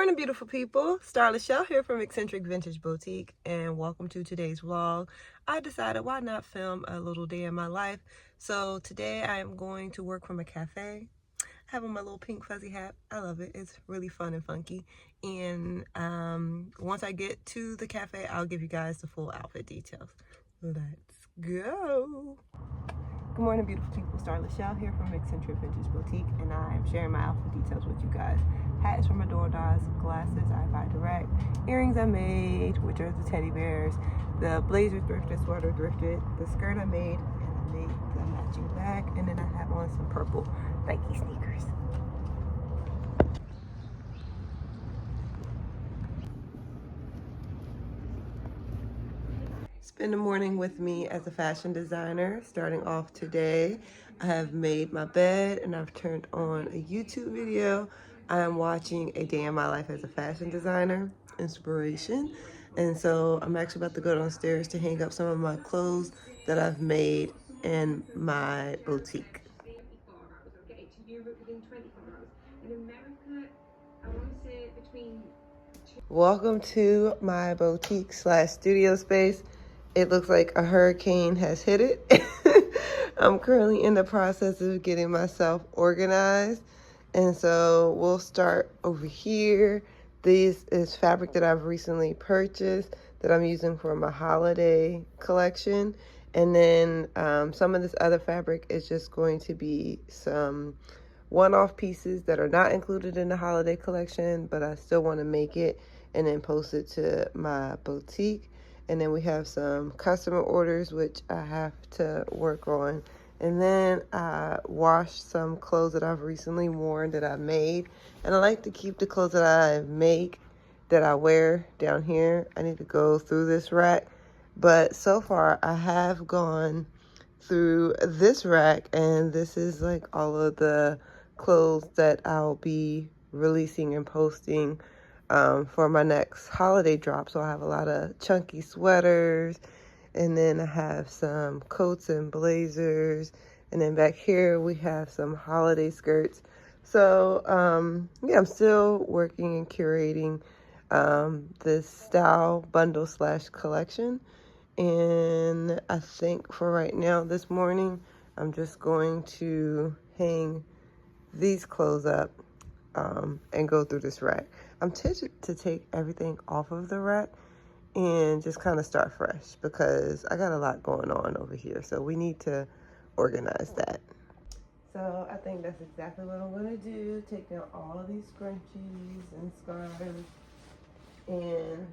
morning, beautiful people. Stylist here from Eccentric Vintage Boutique, and welcome to today's vlog. I decided why not film a little day in my life. So today I am going to work from a cafe. I have on my little pink fuzzy hat. I love it. It's really fun and funky. And once I get to the cafe, I'll give you guys the full outfit details. Let's go. Good morning, beautiful people. Stylist here from Eccentric Vintage Boutique, and I am sharing my outfit details with you guys. Hat is from Adore-Daz, glasses I buy direct, earrings I made, which are the teddy bears, the blazer thrifted, sweater thrifted, the skirt I made, and I made the matching bag, and then I have on some purple Nike sneakers. Spend the morning with me as a fashion designer. Starting off today, I have made my bed and I've turned on a YouTube video. I am watching a day in my life as a fashion designer, inspiration. And so I'm actually about to go downstairs to hang up some of my clothes that I've made in my boutique. Welcome to my boutique slash studio space. It looks like a hurricane has hit it. I'm currently in the process of getting myself organized. And so we'll start over here. This is fabric that I've recently purchased that I'm using for my holiday collection. And then some of this other fabric is just going to be some one-off pieces that are not included in the holiday collection, but I still want to make it and then post it to my boutique. And then we have some customer orders, which I have to work on. And then I washed some clothes that I've recently worn that I made. And I like to keep the clothes that I make, that I wear down here. I need to go through this rack. But so far, I have gone through this rack. And this is like all of the clothes that I'll be releasing and posting for my next holiday drop. So I have a lot of chunky sweaters, and then I have some coats and blazers, and then back here we have some holiday skirts. So yeah, I'm still working and curating this style bundle slash collection. And I think for right now, this morning, I'm just going to hang these clothes up and go through this rack. I'm tempted to take everything off of the rack and just kind of start fresh because I got a lot going on over here. So we need to organize that. So I think that's exactly what I'm going to do. Take down all of these scrunchies and scarves and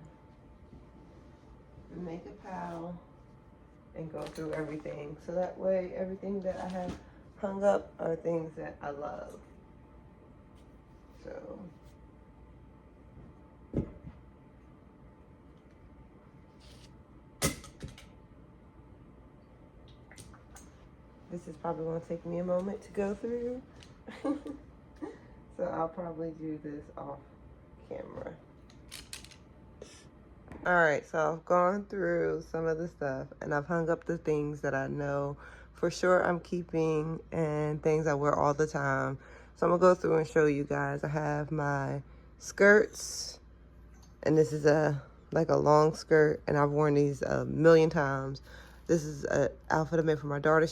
make a pile and go through everything. So that way everything that I have hung up are things that I love. So this is probably going to take me a moment to go through. So I'll probably do this off camera. All right, so I've gone through some of the stuff and I've hung up the things that I know for sure I'm keeping and things I wear all the time. So I'm gonna go through and show you guys. I have my skirts, and this is like a long skirt, and I've worn these a million times. This is an outfit I made for my daughter.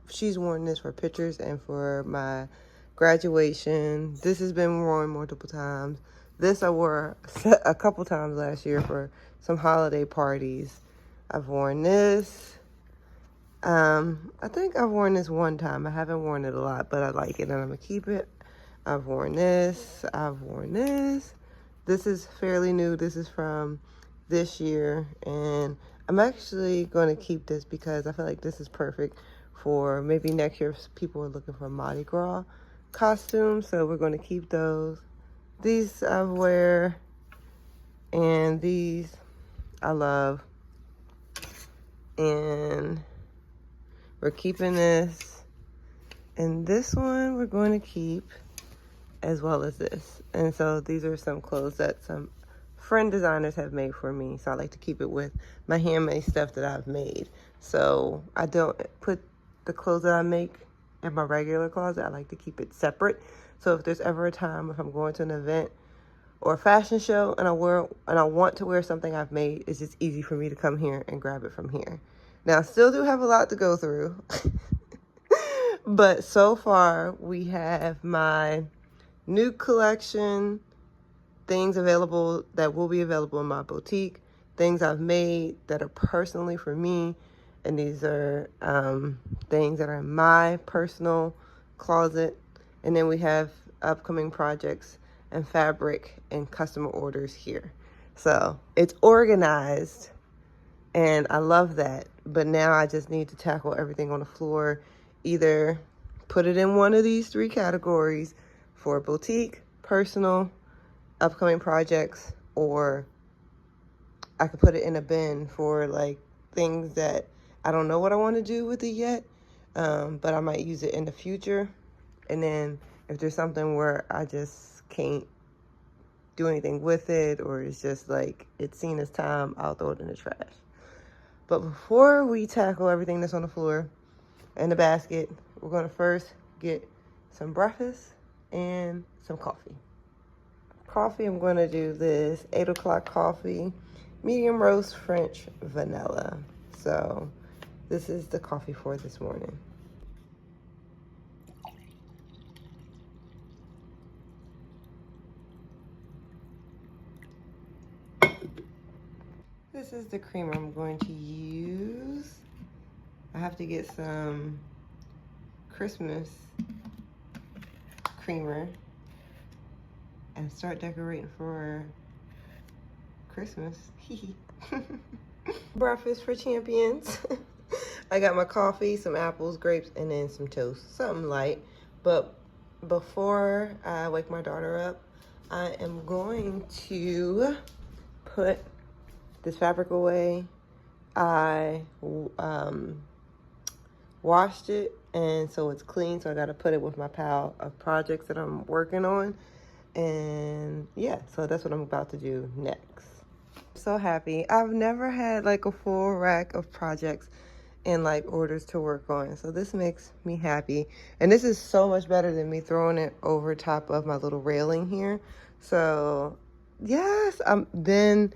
She's worn this for pictures and for my graduation. This has been worn multiple times. This I wore a couple times last year for some holiday parties. I've worn this. I think I've worn this one time. I haven't worn it a lot, but I like it and I'm gonna keep it. I've worn this. I've worn this. This is fairly new. This is from this year, and I'm actually going to keep this because I feel like this is perfect for maybe next year if people are looking for Mardi Gras costumes. So we're going to keep those. These I wear, and these I love. And we're keeping this. And this one we're going to keep, as well as this. And so these are some clothes that some friend designers have made for me. So I like to keep it with my handmade stuff that I've made. So I don't put the clothes that I make in my regular closet. I like to keep it separate. So if there's ever a time, if I'm going to an event or a fashion show and I want to wear something I've made, it's just easy for me to come here and grab it from here. Now, I still do have a lot to go through. But so far, we have my new collection, things available that will be available in my boutique, things I've made that are personally for me, and these are things that are in my personal closet. And then we have upcoming projects and fabric and customer orders here. So it's organized, and I love that. But now I just need to tackle everything on the floor, either put it in one of these 3 categories for boutique, personal, upcoming projects, or I could put it in a bin for like things that I don't know what I want to do with it yet, but I might use it in the future. And then if there's something where I just can't do anything with it, or it's just like it's seen as time, I'll throw it in the trash. But before we tackle everything that's on the floor in the basket, we're going to first get some breakfast and some coffee. Coffee, I'm going to do this 8 o'clock coffee, medium roast French vanilla. So this is the coffee for this morning. This is the creamer I'm going to use. I have to get some Christmas creamer and start decorating for Christmas. Breakfast for champions. I got my coffee, some apples, grapes, and then some toast. Something light. But before I wake my daughter up, I am going to put this fabric away. I washed it, and so it's clean, so I got to put it with my pile of projects that I'm working on. And yeah, so that's what I'm about to do next. So happy. I've never had like a full rack of projects and like orders to work on, so this makes me happy. And this is so much better than me throwing it over top of my little railing here. So yes, then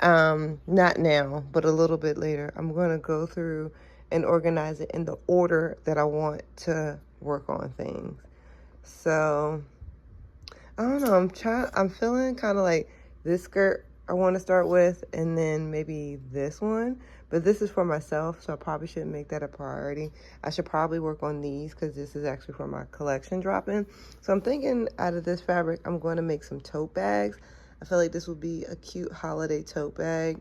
not now, but a little bit later, I'm going to go through and organize it in the order that I want to work on things. So I don't know, I'm feeling kind of like this skirt I want to start with, and then maybe this one, but this is for myself, so I probably shouldn't make that a priority. I should probably work on these because this is actually for my collection drop-in. So I'm thinking out of this fabric, I'm going to make some tote bags. I feel like this would be a cute holiday tote bag,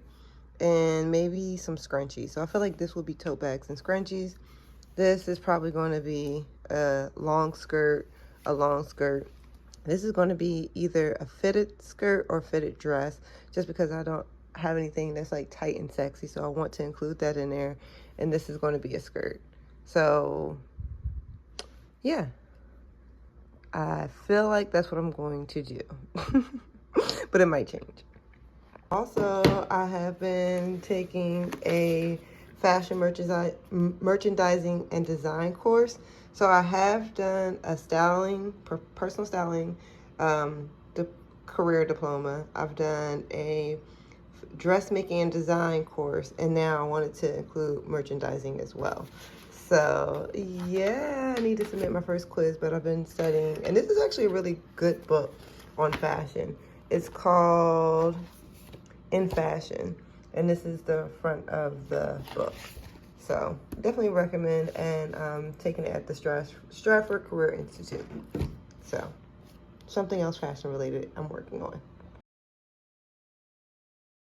and maybe some scrunchies. So I feel like this will be tote bags and scrunchies. This is probably going to be a long skirt. This is going to be either a fitted skirt or fitted dress, just because I don't have anything that's like tight and sexy, so I want to include that in there. And this is going to be a skirt. So yeah, I feel like that's what I'm going to do. But it might change. Also, I have been taking a fashion merchandising and design course. So I have done a personal styling career diploma. I've done a dressmaking and design course, and now I wanted to include merchandising as well. So yeah, I need to submit my first quiz, but I've been studying, and this is actually a really good book on fashion. It's called In Fashion, and this is the front of the book. So definitely recommend, and taking it at the Stratford Career Institute. So something else fashion related I'm working on.